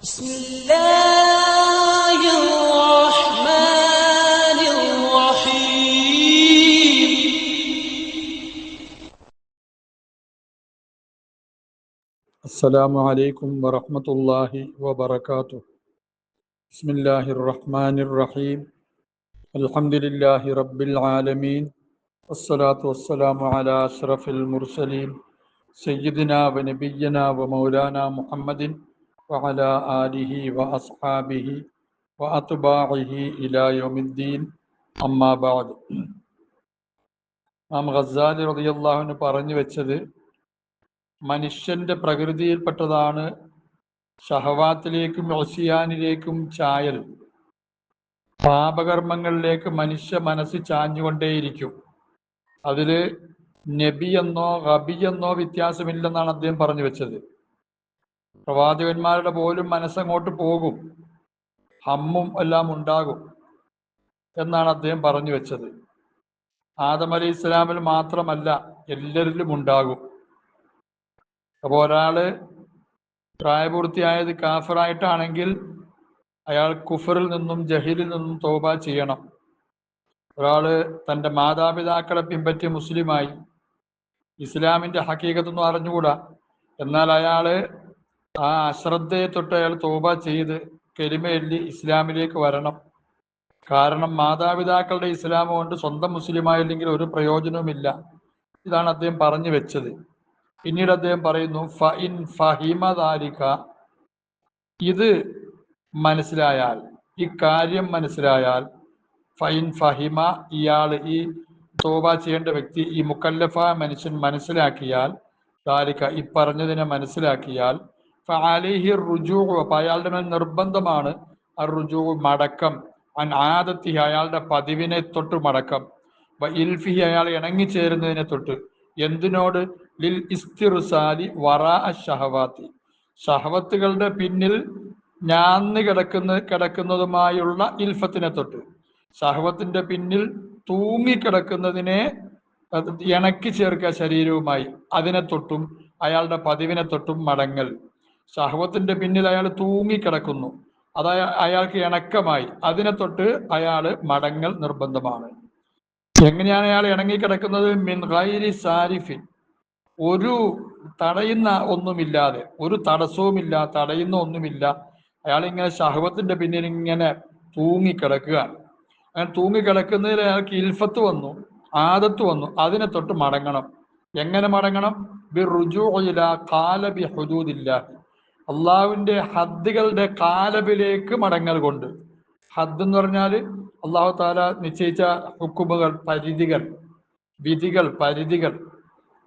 بسم الله الرحمن الرحيم السلام عليكم ورحمة الله وبركاته. بسم الله الرحمن الرحيم. الحمد لله رب العالمين، والصلاة والسلام على أشرف المرسلين سيدنا ونبينا ومولانا محمد وعلى آله وأصحابه وأتباعه إلى يوم الدين. أما بعد. നാം ഗസാലി റളിയല്ലാഹു അൻഹു പറഞ്ഞു വെച്ചത്, മനുഷ്യന്റെ പ്രകൃതിയിൽപ്പെട്ടതാണ് ഷഹവാത്തിലേക്കും ഒസിയാനിലേക്കും ചായൽ. പാപകർമ്മങ്ങളിലേക്ക് മനുഷ്യ മനസ്സ് ചാഞ്ഞുകൊണ്ടേയിരിക്കും. അതില് നബിയെന്നോ റബിയെന്നോ വ്യത്യാസമില്ലെന്നാണ് അദ്ദേഹം പറഞ്ഞു വെച്ചത്. പ്രവാചകന്മാരുടെ പോലും മനസ്സങ്ങോട്ട് പോകും, ഹമ്മും എല്ലാം ഉണ്ടാകും എന്നാണ് അദ്ദേഹം പറഞ്ഞു വെച്ചത്. ആദം അലൈഹി ഇസ്ലാമിൽ മാത്രമല്ല, എല്ലാവരിലും ഉണ്ടാകും. അപ്പോൾ ഒരാള് പ്രായപൂർത്തിയായത് കാഫിറായിട്ടാണെങ്കിൽ അയാൾ കുഫറിൽ നിന്നും ജഹീലിൽ നിന്നും തൗബ ചെയ്യണം. ഒരാള് തൻ്റെ മാതാപിതാക്കളെ പിൻപറ്റി മുസ്ലിമായി, ഇസ്ലാമിൻ്റെ ഹക്കീകത്തൊന്നും അറിഞ്ഞുകൂടാ, എന്നാൽ അയാള് ആ അശ്രദ്ധയെ തൊട്ട് അയാൾ തൗബ ചെയ്ത് കലിമയല്ലി ഇസ്ലാമിലേക്ക് വരണം. കാരണം മാതാപിതാക്കളുടെ ഇസ്ലാം കൊണ്ട് സ്വന്തം മുസ്ലിമായില്ലെങ്കിൽ ഒരു പ്രയോജനവുമില്ല. ഇതാണ് അദ്ദേഹം പറഞ്ഞു വെച്ചത്. പിന്നീട് അദ്ദേഹം പറയുന്നു, ഫഇൻ ഫഹിമ ദാലിക, ഇത് മനസ്സിലായാൽ, ഈ കാര്യം മനസ്സിലായാൽ, ഫൈൻ ഫഹിമ, ഇയാൾ ഈ തൗബ ചെയ്യേണ്ട വ്യക്തി, ഈ മുക്കല്ലഫായ മനുഷ്യൻ മനസ്സിലാക്കിയാൽ, ദാലിക ഈ പറഞ്ഞതിനെ മനസ്സിലാക്കിയാൽ, ഫഅലൈഹി റുജൂ, അപ്പോൾ അയാളുടെ മേൽ നിർബന്ധമാണ് റുജൂ മടക്കം, അൻ ആദത്തിഹി അയാളുടെ പതിവിനെ തൊട്ട് മടക്കം, ഇൽഫിഹി അയാൾ ഇണങ്ങിച്ചേരുന്നതിനെ തൊട്ട്. എന്തിനോട്? ലിൽ ഇസ്തിർസാലി വറാ ഷഹവാത്തി, ഷഹവത്തുകളുടെ പിന്നിൽ ഞാന്ന് കിടക്കുന്നതുമായുള്ള ഇൽഫത്തിനെ തൊട്ട്. ഷഹവത്തിന്റെ പിന്നിൽ തൂങ്ങിക്കിടക്കുന്നതിനെ ഇണക്കി ചേർക്കുക ശരീരവുമായി, അതിനെ തൊട്ടും അയാളുടെ പതിവിനെ തൊട്ടും മടങ്ങൽ. ഷഹവത്തിന്റെ പിന്നിൽ അയാൾ തൂങ്ങിക്കിടക്കുന്നു, അത് അയാൾക്ക് ഇണക്കമായി, അതിനെ തൊട്ട് അയാൾ മടങ്ങൽ നിർബന്ധമാണ്. എങ്ങനെയാണ് അയാൾ ഇണങ്ങിക്കിടക്കുന്നത്? മിൻ ഗൈരി സാരിഫിൻ, ഒരു തടയുന്ന ഒന്നുമില്ലാതെ, ഒരു തടസ്സവുമില്ല, തടയുന്ന ഒന്നുമില്ല. അയാൾ ഇങ്ങനെ ഷഹവത്തിന്റെ പിന്നിൽ ഇങ്ങനെ തൂങ്ങിക്കിടക്കുകയാണ്. അങ്ങനെ തൂങ്ങിക്കിടക്കുന്നതിൽ അയാൾക്ക് ഇൽഫത്ത് വന്നു, ആദത്ത് വന്നു, അതിനെ തൊട്ട് മടങ്ങണം. എങ്ങനെ മടങ്ങണം? ബിറുജൂഇല ഖാലബി ഹുദൂദില്ലാഹി, അള്ളാഹുവിന്റെ ഹദ്ദുകളുടെ കാലബിലേക്ക് മടങ്ങൽ കൊണ്ട്. ഹദ് എന്ന് പറഞ്ഞാൽ അള്ളാഹു താല നിശ്ചയിച്ച ഹുക്കുമുകൾ, പരിധികൾ, വിധികൾ, പരിധികൾ.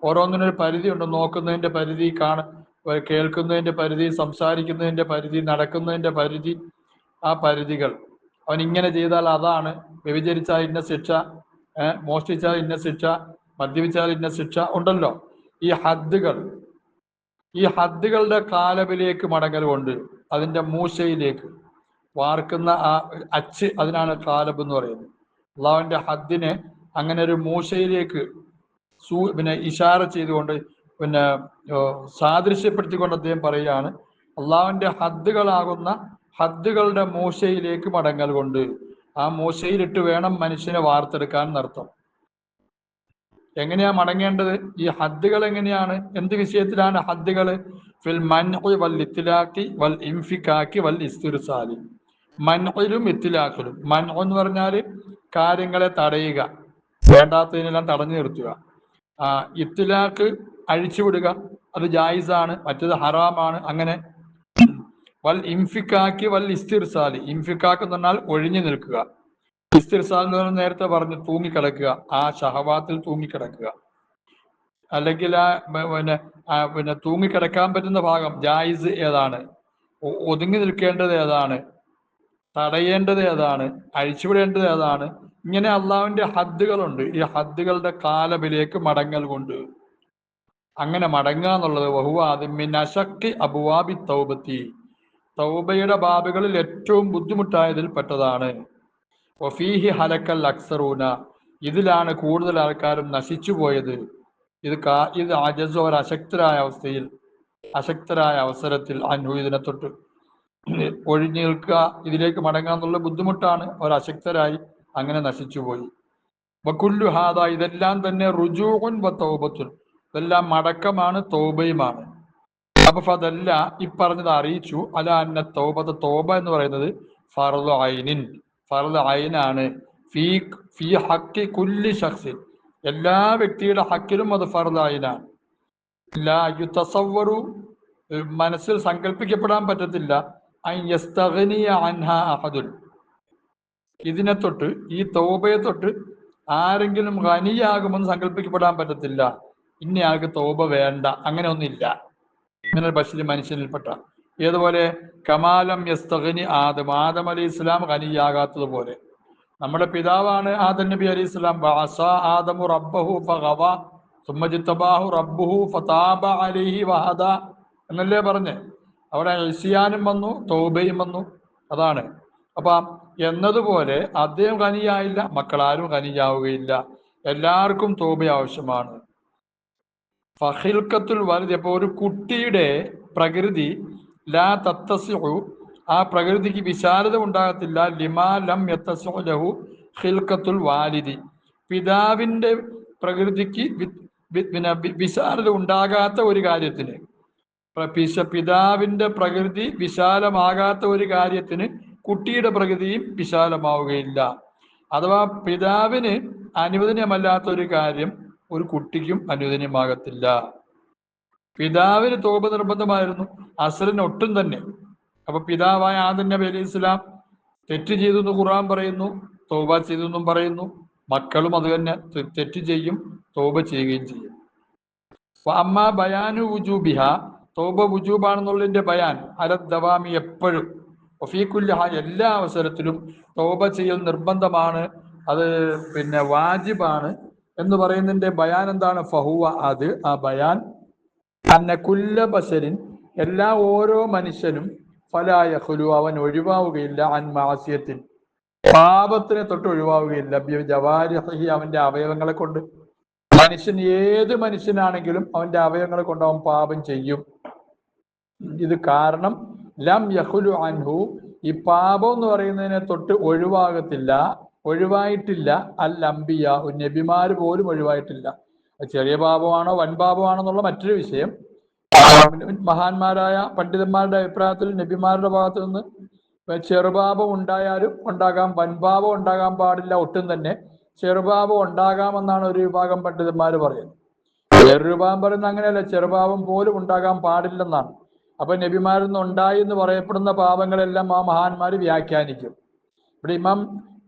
ഓരോന്നിനൊരു പരിധി ഉണ്ട്. നോക്കുന്നതിന്റെ പരിധി, കേൾക്കുന്നതിന്റെ പരിധി, സംസാരിക്കുന്നതിന്റെ പരിധി, നടക്കുന്നതിന്റെ പരിധി, ആ പരിധികൾ. അവൻ ഇങ്ങനെ ചെയ്താൽ അതാണ്, വ്യഭിചരിച്ചാൽ ഇന്ന ശിക്ഷ, മോഷ്ടിച്ചാൽ ഇന്ന ശിക്ഷ, മദ്യപിച്ചാൽ ഇന്ന ശിക്ഷ ഉണ്ടല്ലോ. ഈ ഹദ്ദുകൾ, ഈ ഹദ്ദുകളുടെ കാലബിലേക്ക് മടങ്ങൽ കൊണ്ട്, അതിന്റെ മൂശയിലേക്ക് വാർക്കുന്ന ആ അച്ച്, അതിനാണ് കാലബ് എന്ന് പറയുന്നത്. അള്ളാഹുവിന്റെ ഹദ്ദിനെ അങ്ങനെ ഒരു മൂശയിലേക്ക് ഇഷാറ ചെയ്തുകൊണ്ട്, സാദൃശ്യപ്പെടുത്തിക്കൊണ്ട് അദ്ദേഹം പറയുകയാണ്, അള്ളാഹുവിന്റെ ഹദ്ദുകളാകുന്ന ഹദ്ദുകളുടെ മൂശയിലേക്ക് മടങ്ങൽ കൊണ്ട്. ആ മൂശയിലിട്ട് വേണം മനുഷ്യനെ വാർത്തെടുക്കാൻ എന്നർത്ഥം. എങ്ങനെയാ മടങ്ങേണ്ടത്? ഈ ഹദ്ദുകൾ എങ്ങനെയാണ്, എന്ത് വിഷയത്തിലാണ് ഹദ്ദുകൾ? ഫിൽ മൻഉ വൽ ഇത്ലാഖി വൽ ഇൻഫികാക്കി വൽ ഇസ്തിർസാലി. മൻഉലും ഇത്ലാഖിലും. മൻഉ എന്ന് പറഞ്ഞാൽ കാര്യങ്ങളെ തടയുക, വേണ്ടാത്തതിനെല്ലാം തടഞ്ഞു നിർത്തുക. ഇത്ലാഖ് അഴിച്ചുവിടുക, അത് ജായിസാണ്, മറ്റത് ഹറാമാണ്. അങ്ങനെ വൽ ഇൻഫിക്കാക്കി വൽ ഇസ്തിർസാലി, ഇൻഫിക്കാക്ക് എന്ന് പറഞ്ഞാൽ ഒഴിഞ്ഞു നിൽക്കുക, ഇസ്തിർസാൽ എന്ന് പറഞ്ഞാൽ നേരത്തെ പറഞ്ഞു തൂങ്ങിക്കിടക്കുക, ആ ഷഹവാത്തിൽ തൂങ്ങിക്കിടക്കുക. അല്ലെങ്കിൽ പിന്നെ തൂങ്ങിക്കിടക്കാൻ പറ്റുന്ന ഭാഗം ജായിസ് ഏതാണ്, ഒതുങ്ങി നിൽക്കേണ്ടത് ഏതാണ്, തടയേണ്ടത് ഏതാണ്, അഴിച്ചുവിടേണ്ടത് ഏതാണ്, ഇങ്ങനെ അള്ളാഹുവിന്റെ ഹദ്ദുകളുണ്ട്. ഈ ഹദ്ദുകളുടെ കാലബിലേക്ക് മടങ്ങൽ കൊണ്ട്. അങ്ങനെ മടങ്ങുക എന്നുള്ളത് വഹുവ മിൻ അശഖി അബ്വാബി തൗബത്തി, തൗബയുടെ ബാബുകളിൽ ഏറ്റവും ബുദ്ധിമുട്ടായതിൽ പെട്ടതാണ്. വഫീഹി ഹലക്കൽ അക്സറൂന, ഇതിലാണ് കൂടുതൽ ആൾക്കാരും നശിച്ചു പോയത്. ഇത് അജസ്, ഒരു അശക്തരായ അവസ്ഥയിൽ, അശക്തരായ അവസരത്തിൽ അൻഹു, ഇതിനെ തൊട്ട്. ഒഴിഞ്ഞു നിൽക്കുക, ഇതിലേക്ക് മടങ്ങുക എന്നുള്ള ബുദ്ധിമുട്ടാണ്. അവർ അശക്തരായി അങ്ങനെ നശിച്ചുപോയി. വകുല്ലു ഹാദ, ഇതെല്ലാം തന്നെ റുജൂഉൻ വ തൗബത്തുൻ, ഇതെല്ലാം മടക്കമാണ്, തൗബയുമാണ്. അപ്പൊ ഫദല്ല, ഇപ്പറഞ്ഞത് അറിയിച്ചു അല അന്ന തൗബത, തൗബ എന്ന് പറയുന്നത് ഫർളു ഐനിൻ, ഫർളു ഐനാണ്. ഫീ ഫീ ഹഖി കുല്ലി ശഖ്സിൻ, എല്ലാ വ്യക്തിയുടെ ഹക്കിലും അത് ഫർളു ഐനാണ്. ലാ യുതസവ്വറു, മനസ്സിൽ സങ്കല്പിക്കപ്പെടാൻ പറ്റത്തില്ല. അൻ യസ്തഗ്നിയ അൻഹാ അഹദുൻ, ഇതിനെ തൊട്ട്, ഈ തൗബയെ തൊട്ട് ആരെങ്കിലും ഖനിയാകുമെന്ന് സങ്കല്പിക്കപ്പെടാൻ പറ്റത്തില്ല. ഇന്നയാൾക്ക് തൗബ വേണ്ട, അങ്ങനെ ഒന്നില്ല. ഇങ്ങനെ ബഷീർ മനുഷ്യനിൽപ്പെട്ട, ഏതുപോലെ കമാലം യസ്തഗ്നി ആദം, ആദം അലൈഹി ഇസ്ലാം ഖനിയാകാത്തതുപോലെ. നമ്മുടെ പിതാവാണ് ആദം നബി അലൈഹി ഇസ്ലാം. വഅസാ ആദമു റബ്ബഹു ഫഗവ സുമ്മ ജ്തബാഹു റബ്ബുഹു ഫതാബ അലൈഹി വഹദ എന്നല്ലേ പറഞ്ഞ്. അവിടെ ഇസ്യാനും വന്നു, തൗബയും വന്നു. അതാണ്. അപ്പൊ എന്നതുപോലെ അദ്ദേഹം ഖനിയായില്ല, മക്കളാരും ഖനിയാവുകയില്ല. എല്ലാവർക്കും തൗബ ആവശ്യമാണ്. ഫഹിൽക്കത്തുൽ വലുത്, അപ്പോൾ ഒരു കുട്ടിയുടെ പ്രകൃതി ലാ തത്തസിഉ, ആ പ്രകൃതിക്ക് വിശാലത ഉണ്ടാകത്തില്ല. ലിമാ ലം യത്തസിഉ ലഹു ഖിൽക്കത്തുൽ വാലിദി, പിതാവിന്റെ പ്രകൃതിക്ക് പിന്നെ വിശാലത ഉണ്ടാകാത്ത ഒരു കാര്യത്തിന്, പിതാവിന്റെ പ്രകൃതി വിശാലമാകാത്ത ഒരു കാര്യത്തിന് കുട്ടിയുടെ പ്രകൃതിയും വിശാലമാവുകയില്ല. അഥവാ പിതാവിന് അനുവദനീയമല്ലാത്ത ഒരു കാര്യം ഒരു കുട്ടിക്കും അനുവദനീയമാകത്തില്ല. പിതാവിന് തൗബ നിർബന്ധമായിരുന്നു, അസ്ലിന് ഒട്ടും തന്നെ. അപ്പൊ പിതാവായ ആദം നബി അലൈഹി ഇസ്ലാം തെറ്റ് ചെയ്തു എന്ന് ഖുർആൻ പറയുന്നു, തൗബ ചെയ്തു എന്നും പറയുന്നു. മക്കളും അത് തന്നെ തെറ്റ് ചെയ്യും, തൗബ ചെയ്യുകയും ചെയ്യും. അമ്മ ബയാനു വുജൂബിഹ, തൗബ വുജൂബാണെന്നുള്ളതിന്റെ ബയാൻ അലദ്ദവാമി, എപ്പോഴും വഫീകുല്ലി ഹാൽ, എല്ലാ അവസരത്തിലും തൗബ ചെയ്യൽ നിർബന്ധമാണ്, അത് പിന്നെ വാജിബാണ് എന്ന് പറയുന്നതിന്റെ ബയാൻ എന്താണ്? ഫഹുവ, അത് ആ ബയാൻ അന്ന കുല്ല ബശരിൻ, എല്ലാ ഓരോ മനുഷ്യനും ഫലാ യഖ്ലു, അവൻ ഒഴിവാവുകയില്ല, അൻ മാസിയത്തിൻ, പാപത്തിനെ തൊട്ട് ഒഴിവാവുകയില്ല, ജവാരിഹി, അവന്റെ അവയവങ്ങളെ കൊണ്ട്. മനുഷ്യൻ, ഏത് മനുഷ്യനാണെങ്കിലും അവന്റെ അവയവങ്ങളെ കൊണ്ട് അവൻ പാപം ചെയ്യും. ഇത് കാരണം ലം യഖ്ലു അൻഹു, ഈ പാപം എന്ന് പറയുന്നതിനെ തൊട്ട് ഒഴിവായിട്ടില്ല അൽ അംബിയ, നബിമാര് പോലും ഒഴിവായിട്ടില്ല. ചെറിയ പാപമാണോ വൻ പാപമാണോ എന്നുള്ള മറ്റൊരു വിഷയം. മഹാന്മാരായ പണ്ഡിതന്മാരുടെ അഭിപ്രായത്തിൽ നബിമാരുടെ ഭാഗത്തു നിന്ന് ചെറുപാപം ഉണ്ടായാലും ഉണ്ടാകാം, വൻപാപം ഉണ്ടാകാൻ പാടില്ല ഒട്ടും തന്നെ. ചെറുപാപം ഉണ്ടാകാമെന്നാണ് ഒരു വിഭാഗം പണ്ഡിതന്മാർ പറയുന്നത്. വേറൊരു വിഭാഗം പറയുന്നത് അങ്ങനെയല്ല, ചെറുപാപം പോലും ഉണ്ടാകാൻ പാടില്ലെന്നാണ്. അപ്പൊ നബിമാരിൽ നിന്ന് ഉണ്ടായി എന്ന് പറയപ്പെടുന്ന പാപങ്ങളെല്ലാം ആ മഹാന്മാർ വ്യാഖ്യാനിക്കും. ഇവിടെ ഇമാം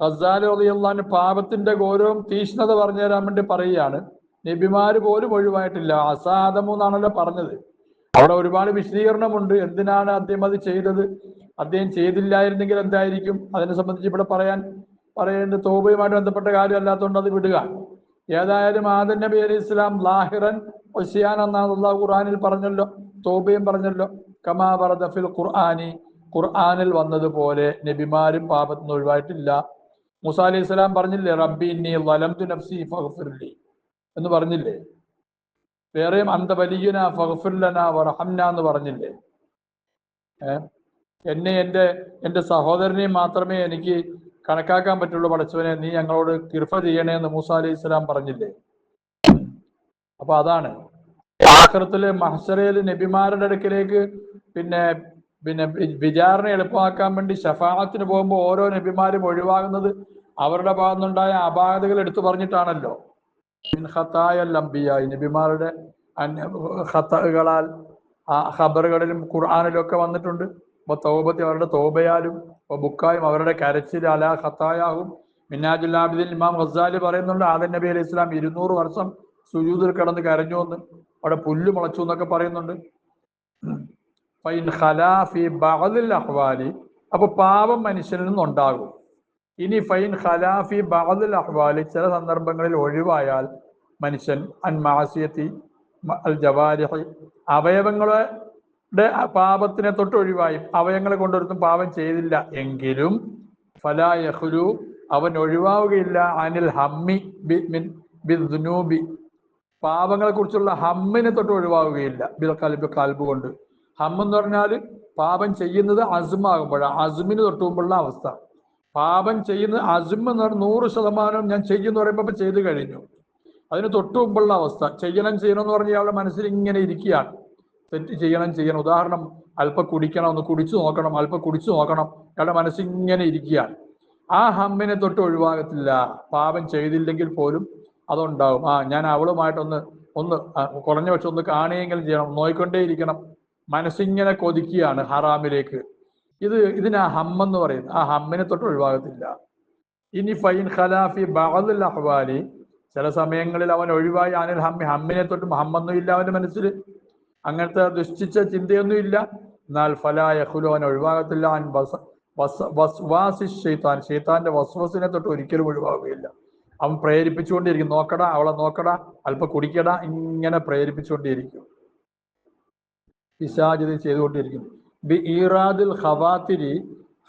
ഗസാലി റളിയല്ലാഹു അൻഹു പാപത്തിന്റെ ഗൗരവം, തീഷ്ണത പറഞ്ഞു തരാൻ വേണ്ടി പറയുകയാണ്, നബിമാര് പോലും ഒഴിവായിട്ടില്ല. അസാദമു എന്നാണല്ലോ പറഞ്ഞത്. അവിടെ ഒരുപാട് വിശദീകരണമുണ്ട്, എന്തിനാണ് അദ്ദേഹം അത് ചെയ്തത്, അദ്ദേഹം ചെയ്തില്ലായിരുന്നെങ്കിൽ എന്തായിരിക്കും, അതിനെ സംബന്ധിച്ച് ഇവിടെ പറയേണ്ട തൗബയുമായിട്ട് ബന്ധപ്പെട്ട കാര്യം അല്ലാത്തതുകൊണ്ട് അത് വിടുക. ഏതായാലും ആദം നബി അലൈഹി ഇസ്ലാം ലാഹിറൻ ഒസിയാൻ എന്നാണ് അല്ലാഹു ഖുർആനിൽ പറഞ്ഞല്ലോ, തൗബയും പറഞ്ഞല്ലോ. കമാ വറദ ഫിൽ ഖുർആനി, ഖുർആനിൽ വന്നതുപോലെ നബിമാരും പാപത്തിന് ഒഴിവായിട്ടില്ല. മൂസാ അലൈഹി സ്വലാം പറഞ്ഞില്ലേ, റബ്ബി ഇന്നി ളലംതു നഫ്സി ഫഗ്ഫിർലി എന്ന് പറഞ്ഞില്ലേ. വേറെയും അന്ത വലിയന ഫഗ്ഫിർ ലനാ വർഹംനാ എന്ന് പറഞ്ഞില്ലേ. എന്നെ എൻ്റെ സഹോദരനെയും മാത്രമേ എനിക്ക് കണക്കാക്കാൻ പറ്റുള്ളൂ, പടച്ചവനെ നീ ഞങ്ങളോട് കിർഫ ചെയ്യണേ എന്ന് മൂസാ അലൈഹി സ്വലാം പറഞ്ഞില്ലേ. അപ്പൊ അതാണ് ആഖിറത്തില് മഹ്ശറയില് നബിമാരുടെ അടുക്കിലേക്ക് പിന്നെ വിചാരണ എളുപ്പമാക്കാൻ വേണ്ടി ശഫാഅത്തിന് പോകുമ്പോൾ ഓരോ നബിമാരും ഒഴിവാകുന്നത് അവരുടെ ഭാഗത്തുനിന്നുണ്ടായ അപാകതകൾ എടുത്തു പറഞ്ഞിട്ടാണല്ലോ. നബിമാരുടെ ഖതകളാൽ ഖബറുകളിലും ഖുർആനിലും ഒക്കെ വന്നിട്ടുണ്ട്. തൗബത്തി, അവരുടെ തൗബയാലും, ബുക്കായും അവരുടെ കരച്ചിൽ, അലാ ഖതായാഹും. മിന്നാജുൽ ആബിദീൻ ഇമാം ഗസാലി പറയുന്നുണ്ട്, ആദം നബി അലൈഹി ഇസ്ലാം 200 വർഷം സുജൂദിൽ കിടന്ന് കരഞ്ഞു എന്ന്, അവിടെ പുല്ല് മുളച്ചു എന്നൊക്കെ പറയുന്നുണ്ട്. ഫൈൻ ഖലാ ഫി ബഅദിൽ അഹ്വാലി, അപ്പൊ പാപം മനുഷ്യനിൽ നിന്നുണ്ടാകും. ഇനി ഫൈൻ ഖലാ ഫി ബഅദിൽ അഹ്വാലി, ചില സന്ദർഭങ്ങളിൽ ഒഴിവായാൽ മനുഷ്യൻ അൻ മാസിയത്തി അൽ ജവാരിഹി, അവയവങ്ങളുടെ പാപത്തിനെ തൊട്ട് ഒഴിവായി, അവയവങ്ങളെ കൊണ്ടൊരുത്തും പാപം ചെയ്തില്ല എങ്കിലും ഫലാ യഖ്ലു, അവൻ ഒഴിവാവുകയില്ല അനിൽ ഹമ്മി ബിദ്ദുനൂബി, പാപങ്ങളെ കുറിച്ചുള്ള ഹമ്മിനെ തൊട്ട് ഒഴിവാവുകയില്ല. ബിൽ ഖൽബ്, കൽബ് കൊണ്ട്. ഹമ്മെന്ന് പറഞ്ഞാൽ പാപം ചെയ്യുന്നത് അസുമാകുമ്പോഴാണ്, അസുമിന് തൊട്ട് മുമ്പുള്ള അവസ്ഥ. പാപം ചെയ്യുന്നത് അസും എന്ന് പറഞ്ഞാൽ 100% ഞാൻ ചെയ്യുമെന്ന് പറയുമ്പോൾ ചെയ്ത് കഴിഞ്ഞു. അതിന് തൊട്ട് മുമ്പുള്ള അവസ്ഥ ചെയ്യണം എന്ന് പറഞ്ഞ ഇയാളുടെ മനസ്സിൽ ഇങ്ങനെ ഇരിക്കുകയാണ്, തെറ്റ് ചെയ്യണം. ഉദാഹരണം, അല്പം കുടിക്കണം, ഒന്ന് കുടിച്ചു നോക്കണം, അല്പം കുടിച്ചു നോക്കണം, ഇയാളുടെ മനസ്സിങ്ങനെ ഇരിക്കുകയാണ്. ആ ഹമ്മിനെ തൊട്ട് ഒഴിവാകത്തില്ല. പാപം ചെയ്തില്ലെങ്കിൽ പോലും അതുണ്ടാവും. ഞാൻ അവളുമായിട്ടൊന്ന് കുറഞ്ഞ പക്ഷം ഒന്ന് കാണുകയെങ്കിലും ചെയ്യണം, നോയിക്കൊണ്ടേയിരിക്കണം. മനസ്സിങ്ങനെ കൊതിക്കുകയാണ് ഹറാമിലേക്ക്. ഇതിനാ ഹമ്മെന്ന് പറയുന്നത്. ആ ഹമ്മിനെ തൊട്ട് ഒഴിവാകത്തില്ല. ഇനി ഫൈൻ ഖലാഫി ബഅദുൽ അഹ്വാലി, ചില സമയങ്ങളിൽ അവൻ ഒഴിവായി അനിൽ ഹമ്മിനെ തൊട്ട് ഹമ്മൊന്നും ഇല്ല അവന്റെ മനസ്സിൽ, അങ്ങനത്തെ ദുഷ്ടിച്ച ചിന്തയൊന്നും ഇല്ല. എന്നാൽ ഫലാ യഖുലു, അവൻ ഒഴിവാകത്തില്ല അൻ വസ്വാസി ശൈത്താൻ, ശൈത്താന്റെ വസ്വസിനെ തൊട്ട് ഒരിക്കലും ഒഴിവാകുകയില്ല. അവൻ പ്രേരിപ്പിച്ചുകൊണ്ടിരിക്കും, നോക്കടാ, അവളെ നോക്കടാ, അല്പം കുടിക്കടാ, ഇങ്ങനെ പ്രേരിപ്പിച്ചുകൊണ്ടിരിക്കും. പിശാചിത് ചെയ്തുകൊണ്ടിരിക്കും. ബി ഈറാദിൽ ഖവാത്തിരി,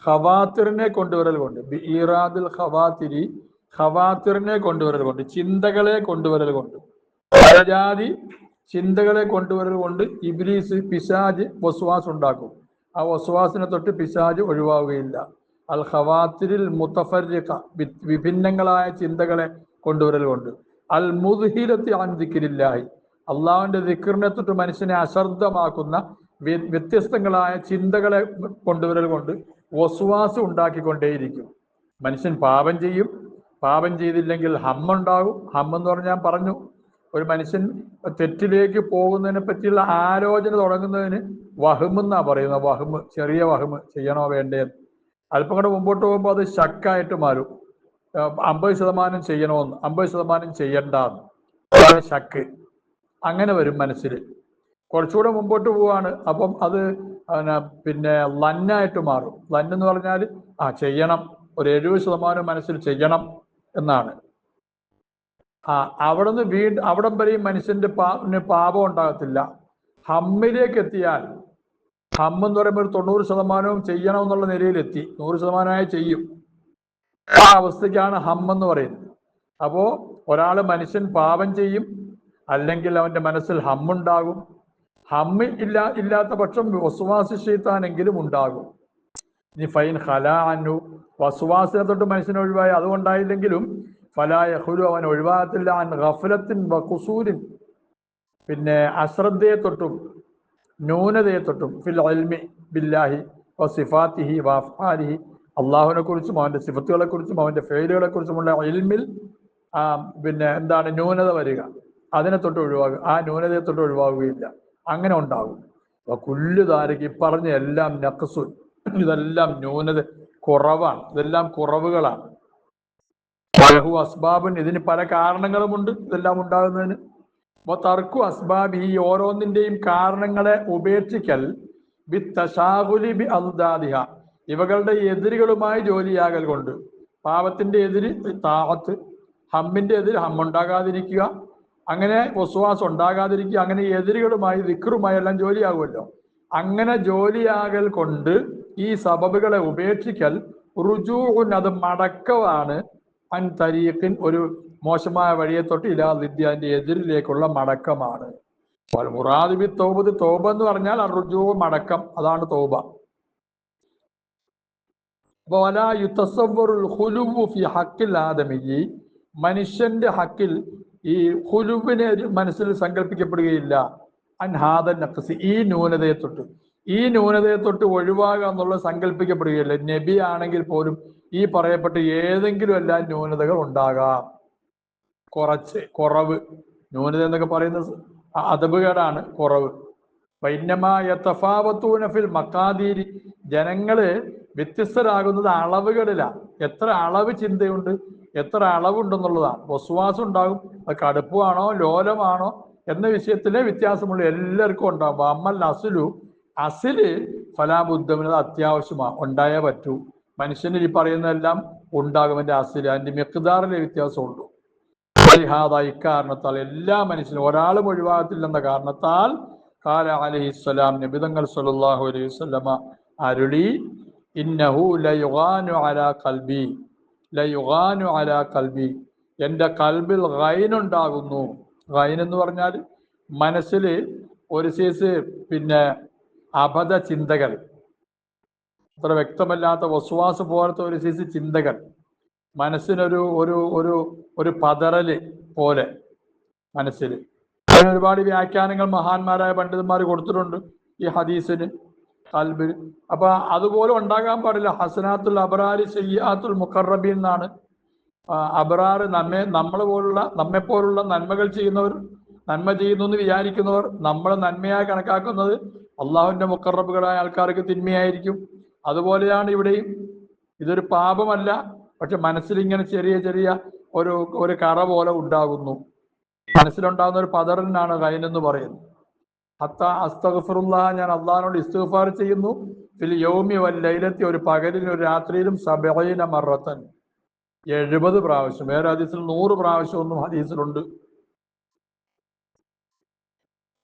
ഖവാത്തിറിനെ കൊണ്ടുവരൽ കൊണ്ട്, ബി ഈറാദിൽ ഖവാത്തിരി, ഖവാത്തിറിനെ കൊണ്ടുവരൽ കൊണ്ട്, ചിന്തകളെ കൊണ്ടുവരൽ കൊണ്ട്, പലജാതി ചിന്തകളെ കൊണ്ടുവരൽ കൊണ്ട് ഇബ്ലീസ്, പിശാജ് വസ്വാസ് ഉണ്ടാക്കും. ആ വസ്വാസിനെ തൊട്ട് പിശാജ് ഒഴിവാവുകയില്ല. അൽ ഖവാത്തിരിൽ മുതഫർരിഖ, വിഭിന്നങ്ങളായ ചിന്തകളെ കൊണ്ടുവരൽ കൊണ്ട്. അൽ മുദ്ഹിലത്തി അൻ ദിക്രില്ലാഹി, അള്ളാഹുവിന്റെ ദിക്റിനെ തൊട്ട് മനുഷ്യനെ അശ്രദ്ധമാക്കുന്ന വ്യത്യസ്തങ്ങളായ ചിന്തകളെ കൊണ്ടുവരൽ കൊണ്ട് വസ്വാസ് ഉണ്ടാക്കിക്കൊണ്ടേയിരിക്കും. മനുഷ്യൻ പാപം ചെയ്യും, പാപം ചെയ്തില്ലെങ്കിൽ ഹമ്മുണ്ടാകും. ഹമ്മെന്ന് പറഞ്ഞാൽ ഞാൻ പറഞ്ഞു, ഒരു മനുഷ്യൻ തെറ്റിലേക്ക് പോകുന്നതിനെ പറ്റിയുള്ള ആലോചന തുടങ്ങുന്നതിന് വഹ്മെന്നാ പറയുന്നത്. വഹ്മ്, ചെറിയ വഹ്മ്, ചെയ്യണോ വേണ്ടേന്ന്. അല്പം കൂടെ മുമ്പോട്ട് പോകുമ്പോൾ അത് ശക്കായിട്ട് മാറും. 50% ചെയ്യണമെന്ന്, 50% ചെയ്യണ്ടെന്ന്, ശക്ക് അങ്ങനെ വരും മനസ്സിൽ. കുറച്ചുകൂടെ മുമ്പോട്ട് പോവാണ്, അപ്പം അത് പിന്നെ ലന്നായിട്ട് മാറും. ലന്നെന്ന് പറഞ്ഞാൽ ചെയ്യണം, ഒരു 70% മനസ്സിൽ ചെയ്യണം എന്നാണ്. അവിടുന്ന് അവിടം വരെയും മനുഷ്യന്റെ പാപം ഉണ്ടാകത്തില്ല. ഹമ്മിലേക്ക് എത്തിയാൽ, ഹമ്മെന്ന് പറയുമ്പോൾ 90% ചെയ്യണം എന്നുള്ള നിലയിലെത്തി, 100% ചെയ്യും. ആ അവസ്ഥയ്ക്കാണ് ഹമ്മെന്ന് പറയുന്നത്. അപ്പോ മനുഷ്യൻ പാപം ചെയ്യും, അല്ലെങ്കിൽ അവന്റെ മനസ്സിൽ ഹമ്മുണ്ടാകും. ഹമ്മ് ഇല്ലാത്ത പക്ഷം വസ്വാസി ശൈത്താനെങ്കിലും ഉണ്ടാകും. ഇനി ഫൈൻ ഖലാ അൻഹു, വസ്വാസിനെ തൊട്ട് മനുഷ്യനെ ഒഴിവായി, അതുകൊണ്ടായില്ലെങ്കിലും ഫലാ യഖുലു, അവൻ ഒഴിവാകത്തില്ല അൻ ഗഫലത്തിൻ വഖുസൂരിൻ, പിന്നെ അശ്രദ്ധയെ തൊട്ടും ന്യൂനതയെ തൊട്ടും, ഫിൽ ഇൽമി ബില്ലാഹി വസിഫാത്തിഹി വഅഫ്ആലിഹി, അള്ളാഹുവിനെ കുറിച്ചും അവന്റെ സിഫത്തുകളെ കുറിച്ചും അവന്റെ ഫെയിലുകളെ കുറിച്ചുമുള്ള ഇൽമിൽ പിന്നെ എന്താണ് ന്യൂനത വരിക, അതിനെ തൊട്ട് ഒഴിവാകുക, ആ ന്യൂനതയെ തൊട്ട് ഒഴിവാകുകയില്ല. അങ്ങനെ ഉണ്ടാകും. അപ്പൊ കുല്ലു ദാരിക, പറഞ്ഞ എല്ലാം നഖ്സുൻ, ഇതെല്ലാം ന്യൂനത, കുറവാണ്, ഇതെല്ലാം കുറവുകളാണ്. അസ്ബാബുൻ, ഇതിന് പല കാരണങ്ങളുമുണ്ട് ഇതെല്ലാം ഉണ്ടാകുന്നതിന്. തർക്കു അസ്ബാബി, ഈ ഓരോന്നിന്റെയും കാരണങ്ങളെ ഉപേക്ഷിക്കൽ, ബിത്തശാഗുലി ബി അൽദാദിഹ, ഇവകളുടെ എതിരുകളുമായി ജോലിയാകൽ കൊണ്ട്. പാപത്തിന്റെ എതിര് താഅത്ത്, ഹമ്മിന്റെ എതിര് ഹമ്മുണ്ടാകാതിരിക്കുക, അങ്ങനെ വസ്വാസ് ഉണ്ടാകാതിരിക്കുക, അങ്ങനെ എതിരുകളുമായി ദിക്റുമായി എല്ലാം ജോലിയാകുമല്ലോ. അങ്ങനെ ജോലിയാകൽ കൊണ്ട് ഈ സബബുകളെ ഉപേക്ഷിക്കൽ, റുജൂഉൻ, അത് മടക്കമാണ്, അൻ തരീഖിൻ, ഒരു മോശമായ വഴിയെ തൊട്ട് ഇലാ ദിദ്ദി, അതിന്റെ എതിരിലേക്കുള്ള മടക്കമാണ്. മുറാദ് ബി തൗബത്ത്, തൗബ എന്ന് പറഞ്ഞാൽ റുജൂ, മടക്കം, അതാണ് തൗബ. വലാ യുതസവ്വറുൽ ഖുലുവു ഫി ഹഖിൽ ആദമിയ്യി, മനുഷ്യന്റെ ഹക്കിൽ ഈ ഖുലുവിനെ മനസ്സിൽ സങ്കല്പിക്കപ്പെടുകയില്ല. അൻ ഹാദൻ നഖ്സി, ഈ ന്യൂനതയെ തൊട്ട്, ഈ ന്യൂനതയെ തൊട്ട് ഒഴിവാകുക എന്നുള്ളത് സങ്കല്പിക്കപ്പെടുകയില്ല. നബി ആണെങ്കിൽ പോലും ഈ പറയപ്പെട്ട ഏതെങ്കിലും എല്ലാ ന്യൂനതകൾ ഉണ്ടാകാം. കുറവ്, ന്യൂനത എന്നൊക്കെ പറയുന്നത് അദബുകേടാണ്, കുറവ്. വൈന്നമായ ഫിൽ മക്കാദീരി, ജനങ്ങള് വ്യത്യസ്തരാകുന്നത് അളവുകളിലാണ്. എത്ര അളവ് ചിന്തയുണ്ട്, എത്ര അളവുണ്ടെന്നുള്ളതാണ്. വസ്വാസം ഉണ്ടാകും, അത് കടുപ്പമാണോ ലോലമാണോ എന്ന വിഷയത്തിലെ വ്യത്യാസമുള്ള എല്ലാവർക്കും ഉണ്ടാകും. അമ്മൽ അസുലു, അസില് ഫലാബുദ്ധമിനത് അത്യാവശ്യമാണ്, ഉണ്ടായേ പറ്റൂ. മനുഷ്യന് ഈ പറയുന്നതെല്ലാം ഉണ്ടാകും, അതിന്റെ അസില്, അതിന്റെ മിഖ്ദാറിലെ വ്യത്യാസമുള്ളൂ. ഇക്കാരണത്താൽ എല്ലാ മനുഷ്യനും ഒരാളും ഒഴിവാകത്തില്ലെന്ന കാരണത്താൽ ഖാല അലൈഹിസ്സലാം, നബിതങ്ങൾ സല്ലല്ലാഹു അലൈഹി വസല്ലമ അരുളി, ഇന്നഹു ലയുഗാനു അലാ ഖൽബി, ലയുഗാനു അലാ ഖൽബി, എൻ്റെ കൽബിൽ ഗൈനുണ്ടാകുന്നു. ഗൈൻ എന്ന് പറഞ്ഞാൽ മനസ്സിൽ ഒരു സൈസ് പിന്നെ അബദ്ധ ചിന്തകൾ, അത്ര വ്യക്തമല്ലാത്ത വസ്വാസ് പോലത്തെ ഒരു സൈസ് ചിന്തകൾ, മനസ്സിനൊരു ഒരു ഒരു ഒരു പതറല് പോലെ മനസ്സിൽ. അതിന് ഒരുപാട് വ്യാഖ്യാനങ്ങൾ മഹാന്മാരായ പണ്ഡിതന്മാർ കൊടുത്തിട്ടുണ്ട് ഈ ഹദീസിന്, കൽബിന്. അപ്പൊ അതുപോലെ ഉണ്ടാകാൻ പാടില്ല. ഹസനാത്തുൽ അബ്റാരി സയ്യാത്തുൽ മുഖറബീൻ എന്നാണ്. അബ്റാറ് നമ്മെപ്പോലുള്ള നന്മകൾ ചെയ്യുന്നവർ, നന്മ ചെയ്യുന്നു എന്ന് വിചാരിക്കുന്നവർ നമ്മളെ നന്മയായി കണക്കാക്കുന്നത് അള്ളാഹുവിന്റെ മുഖറബുകളായ ആൾക്കാർക്ക് തിന്മയായിരിക്കും. അതുപോലെയാണ് ഇവിടെയും. ഇതൊരു പാപമല്ല, പക്ഷെ മനസ്സിലിങ്ങനെ ചെറിയ ചെറിയ ഒരു കറ പോലെ ഉണ്ടാകുന്നു. മനസ്സിലുണ്ടാകുന്ന ഒരു പതറലിനാണ് ഗൈൻ എന്ന് പറയുന്നത്. ഹത്താ അസ്തഗ്ഫിറുല്ലാഹ്, ഞാൻ അള്ളാഹിനോട് ഇസ്തിഗ്ഫാർ ചെയ്യുന്നു, ഫിൽ യൗമി വൽ ലൈലത്തി, ഒരു പകലിനും ഒരു രാത്രിയിലും 70 മറത്തൻ, 70 പ്രാവശ്യം. വേറെ ഹദീസിൽ 100 പ്രാവശ്യം ഒന്നും ഹദീസിലുണ്ട്.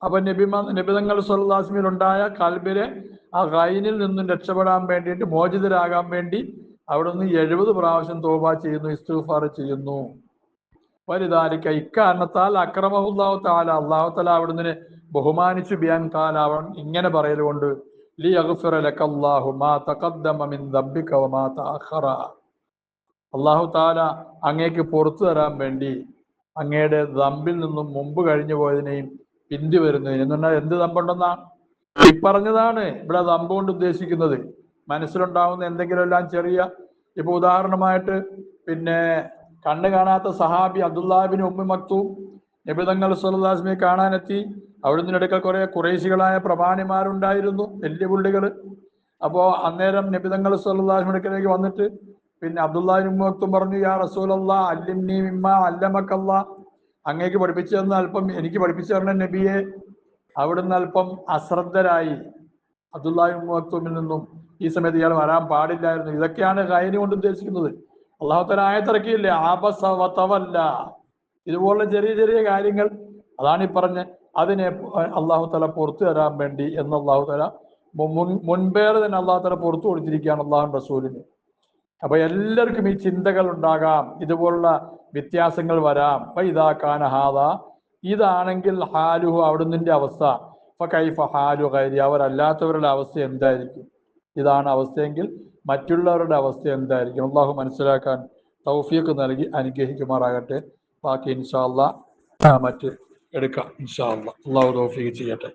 അപ്പൊ നബിതങ്ങൾ സ്വല്ലല്ലാഹു അലൈഹി വസല്ലം ഉണ്ടായ കൽബിലെ ആ ഗൈനിൽ നിന്നും രക്ഷപ്പെടാൻ വേണ്ടിയിട്ട്, മോചിതരാകാൻ വേണ്ടി അവിടുന്ന് 70 പ്രാവശ്യം തൗബ ചെയ്യുന്നു, ഇസ്തിഗ്ഫാർ ചെയ്യുന്നു. വലുതാലിക്ക, ഇക്കാരണത്താൽ അക്രമഹുല്ലാഹു തആല, അല്ലാഹു തആല അവിടുന്ന് ബഹുമാനിച്ചു, ബിയാൻ കാല, അവൻ ഇങ്ങനെ പറയലുകൊണ്ട്, ലി യഗ്ഫിറ ലകല്ലാഹു മാ തഖദ്ദമ മിൻ ദബ്ബിക വമാ തഅഖറ, അല്ലാഹു തആല അങ്ങേക്ക് പുറത്തു തരാൻ വേണ്ടി അങ്ങയുടെ ദമ്പിൽ നിന്നും മുമ്പ് കഴിഞ്ഞു പോയതിനെയും പിന്തി വരുന്നതിന്. എന്ന് പറഞ്ഞാൽ എന്ത് ദമ്പുണ്ടെന്നാണ് ഈ പറഞ്ഞതാണ് ഇവിടെ ദമ്പ് കൊണ്ട് ഉദ്ദേശിക്കുന്നത്. മനസ്സിലുണ്ടാകുന്ന എന്തെങ്കിലും എല്ലാം ചെറിയ, ഇപ്പൊ ഉദാഹരണമായിട്ട് പിന്നെ കണ്ണ് കാണാത്ത സഹാബി അബ്ദുല്ലാഹ് ബിൻ ഉമ്മി മക്തൂം നബിതങ്ങൾ സ്വല്ലല്ലാഹു അലൈഹി വസല്ലം കാണാനെത്തി. അവിടുന്ന് അടുക്കൽ കുറെ ഖുറൈശികളായ പ്രമാണിമാരുണ്ടായിരുന്നു, വലിയ പുള്ളികള്. അപ്പോ അന്നേരം നബിതങ്ങൾ സ്വല്ലല്ലാഹു അലൈഹി വസല്ലം അടുക്കലേക്ക് വന്നിട്ട് പിന്നെ അബ്ദുല്ലാഹ് ബിൻ ഉമ്മി മക്തൂം പറഞ്ഞു, യാ റസൂലല്ലാഹ് അല്ലിംനി മിമ്മാ അല്ലമക്കല്ലാഹ്, അങ്ങേക്ക് പഠിപ്പിച്ചു തന്ന അല്പം എനിക്ക് പഠിപ്പിച്ചു തരണ നബിയെ. അവിടുന്ന് അല്പം അശ്രദ്ധരായി അബ്ദുല്ലാഹി ബിൻ ഉമ്മി മക്തൂമിൽ നിന്നും ഈ സമയത്ത് ഇയാൾ വരാൻ പാടില്ലായിരുന്നു. ഇതൊക്കെയാണ് ഗൈന് കൊണ്ട് ഉദ്ദേശിക്കുന്നത്. അല്ലാഹു തആല ആയത്തിറക്കിയില്ലേ, ആബസ വതവല്ല, ഇതുപോലുള്ള ചെറിയ ചെറിയ കാര്യങ്ങൾ. അതാണ് ഈ പറഞ്ഞ അതിനെ അല്ലാഹു തആല പുറത്തു തരാൻ വേണ്ടി എന്ന് അല്ലാഹു തആല മുൻപേറെ തന്നെ അല്ലാഹു തആല പുറത്തു കൊടുത്തിരിക്കുകയാണ് അല്ലാഹു റസൂലിന്. അപ്പൊ എല്ലാവർക്കും ഈ ചിന്തകൾ ഉണ്ടാകാം, ഇതുപോലുള്ള വ്യത്യാസങ്ങൾ വരാം. ഫൈദാ കാന ഹാദാ, ഇതാണെങ്കിൽ ഹാലുഹു, അവിടുന്നിന്റെ അവസ്ഥ, ഫകൈഫ ഹാലു ഗൈരി, അവരല്ലാത്തവരുടെ അവസ്ഥ എന്തായിരിക്കും? ഇതാണ് അവസ്ഥയെങ്കിൽ മറ്റുള്ളവരുടെ അവസ്ഥ എന്തായിരിക്കും? അള്ളാഹു മനസ്സിലാക്കാൻ തൗഫീഖ് നൽകി അനുഗ്രഹിക്കുമാറാകട്ടെ. ബാക്കി ഇൻഷാ അല്ലാഹ് മറ്റ് എടുക്കാം ഇൻഷാ അല്ലാഹ്. അള്ളാഹു തൗഫീഖ് ചെയ്യട്ടെ.